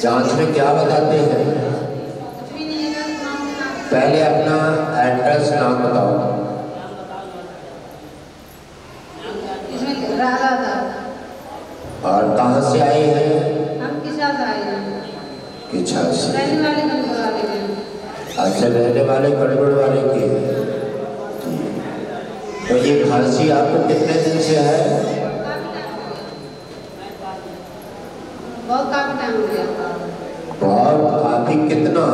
जांच में क्या बताते हैं? पहले अपना एड्रेस नाम बताओ। और कहाँ से आए हैं? हम किसा से आए हैं। किसा से? रहने वाले गड़बड़ वाले के। अच्छा, रहने वाले गड़बड़ वाले के। तो ये खांसी आपको कितने दिन से है? बहुत काफी टाइम हो गया। बहुत काफी कितना?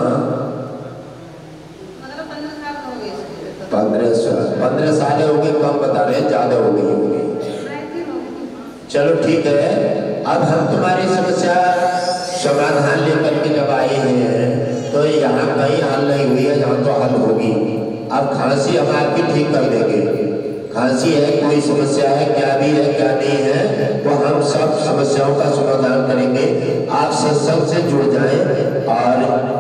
मतलब 15 साल हो गए। 15 साल हो गए, कम बता रहे हैं, ज्यादा हो गई होगी। चलो ठीक है, अब हम तुम्हारी समस्या समाधान लेकर के जब आए हैं तो यहाँ कहीं हल नहीं हुई है, यहाँ तो हल होगी। अब खांसी हम आपकी ठीक कर देंगे। खांसी है, कोई समस्या है, क्या भी है क्या नहीं है, तो हम सब समस्याओं का समाधान करेंगे। आप सत्संग से जुड़ जाएं और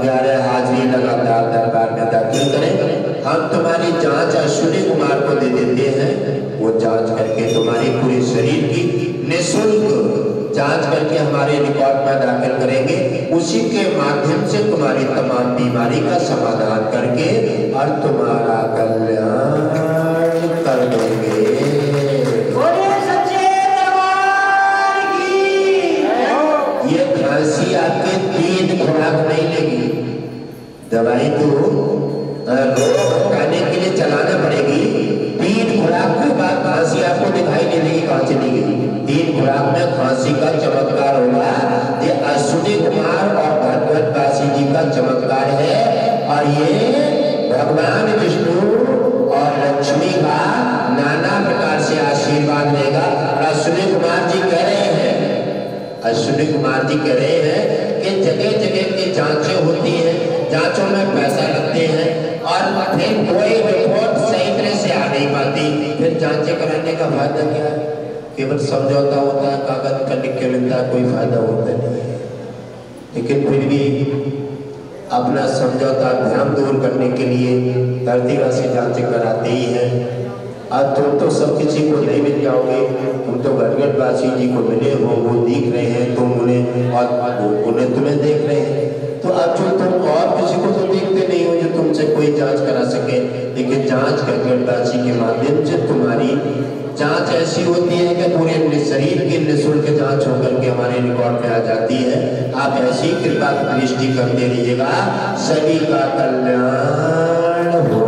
11 हाजिरी लगातार दरबार में दाखिल करें। हम तुम्हारी जांच अश्विनी कुमार को दे देते हैं, वो जांच करके तुम्हारी पूरे शरीर की निःशुल्क जांच करके हमारे रिकॉर्ड में दाखिल करेंगे। उसी के माध्यम से तुम्हारी तमाम बीमारी का समाधान करके और तुम्हारा कल्याण कर देंगे। ये खांसी आपके 3 खुराक नहीं लेगी। दवाई तो रोग हटाने के लिए चलाना पड़ेगी। 3 खुराक के बाद खांसी आपको दिखाई नहीं देगी, कहाँ चली गई। 3 खुराक में खांसी का चमत्कार होगा। ये अश्विनी कुमार और भगवत वासी जी का चमत्कार है, और ये भगवान विष्णु और लक्ष्मी का नाना प्रकार से आशीर्वाद रहेगा। अश्विनी कुमार जी कह रहे हैं, अश्विनी कुमार जी कह रहे हैं कि जगह जगह की जांचें होती हैं, जांचों में पैसा लगते हैं और फिर कोई रिपोर्ट सही तरह से आ नहीं पाती। फिर जांचें कराने का फायदा क्या है? केवल समझौता होता है, कागज का लिख के मिलता है, कोई फायदा होता नहीं है। लेकिन फिर भी अपना समझौता भ्रम दूर करने के लिए धरतीवासी जांचें कराते ही हैं। अब तुम तो सब किसी को नहीं मिल जाओगे, तुम तो गढ़गढ़वासी जी को मिले हो, वो दिख रहे हैं, तुम उन्हें और उन्हें तुम्हें देख रहे हैं। तो अब जो तुम और किसी को तो देखते नहीं हो जो तुमसे कोई जांच करा सके, लेकिन जांच गढ़गढ़वासी के माध्यम से तुम्हारी जांच ऐसी होती है कि पूरे शरीर की निःशुल्क जांच होकर के हमारे रिकॉर्ड में आ जाती है। आप ऐसी कृपा दृष्टि करते रहिएगा, सभी का कल्याण हो।